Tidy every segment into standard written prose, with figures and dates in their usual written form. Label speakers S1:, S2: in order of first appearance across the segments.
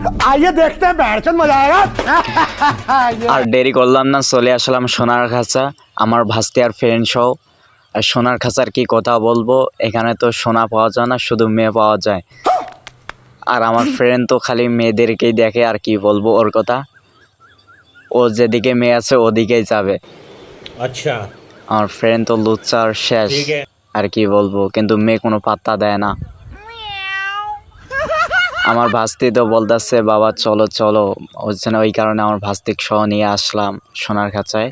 S1: आइए देखते हैं बैठचंद मजा आएगा।
S2: আর দেরি করলাম না, চলে আসলাম সোনার খাঁচা আমার ভাস্তি আর ফ্রেন্ড সহ। আর সোনার খাঁচার কি কথা বলবো, এখানে তো সোনা পাওয়া যায় না, শুধু মেয়ে পাওয়া যায়। আর আমার ফ্রেন্ড তো খালি মেয়েদেরকেই দেখে, আর কি বলবো ওর কথা। ও যেদিকে মেয়ে আছে ওদিকেই যাবে।
S3: अच्छा
S2: আমার ফ্রেন্ড তো লুচ্চার শেষ,
S3: ठीक है।
S2: আর কি বলবো, কিন্তু মেয়ে কোনো পাত্তা দেয় না। আমার ভাস্তি তো বলতেছে বাবা চলো চলো, হচ্ছে না, ওই কারণে আমার ভাস্তিক সহ নিয়ে আসলাম সোনার খাঁচায়।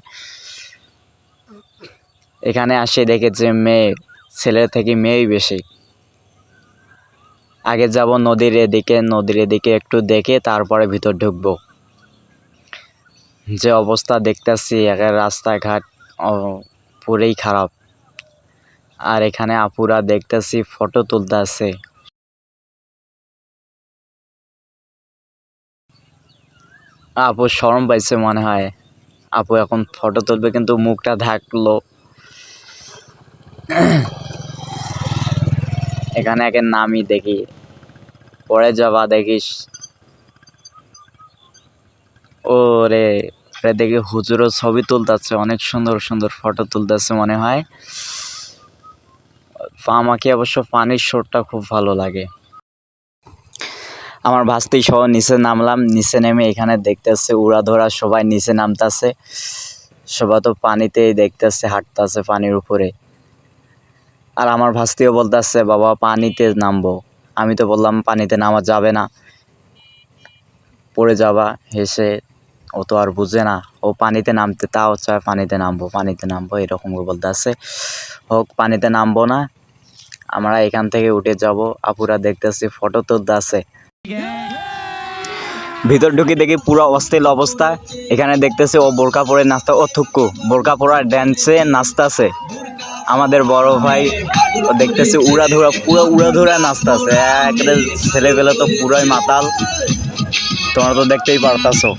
S2: এখানে আসে দেখে যে মেয়ে, ছেলের থেকে মেয়েই বেশি। আগে যাব নদীর এদিকে একটু দেখে তারপরে ভিতর ঢুকবো। যে অবস্থা দেখতেছি একের রাস্তাঘাট পুরোই খারাপ। আর এখানে আপুরা দেখতেছি ফটো তুলতেছে। আপু শরম পাইছে মনে হয়, আপু এখন ফটো তুলবে কিন্তু মুখটা ঢাকলো। এখানে একের নামই দেখি, পরে যাবা দেখিস। ওরে দেখি হুজুরও ছবি তুলতেছে, অনেক সুন্দর সুন্দর ফটো তুলতেছে মনে হয়। আমাকে অবশ্য পানির শটটা খুব ভালো লাগে। আমার ভাস্তি সহ নিচে নামলাম, নিচে নেমে এখানে দেখতেছে উড়াধরা সবাই নিচে নামতেছে। সবাই তো পানিতেই দেখতেছে, হাঁটতেছে পানির উপরে। আর আমার ভাস্তিও বলতেছে বাবা পানিতে নামবো। আমি তো বললাম পানিতে নামা যাবে না, পড়ে যাবা। হেসে, ও তো আর বুঝে না, ও পানিতে নামতে তাও চায় পানিতে নামবো এরকম বলতেছে। হোক, পানিতে নামবো না, আমরা এখান থেকে উঠে যাব। আপুরা দেখতেছি ফটো তুলতেছে। ভিতর ঢুকে দেখি পুরো অস্থির অবস্থা। এখানে দেখতেছে ও বোরকা পরে নাচতে, ও থুক্কু বোরকা পরা ড্যান্সে নাচতেছে। আমাদের বড় ভাই ও দেখতেছে উড়াধুরা নাচতেছে। একটা ছেলেবেলা তো পুরাই মাতাল, তোমরা তো দেখতেই পারতাছো।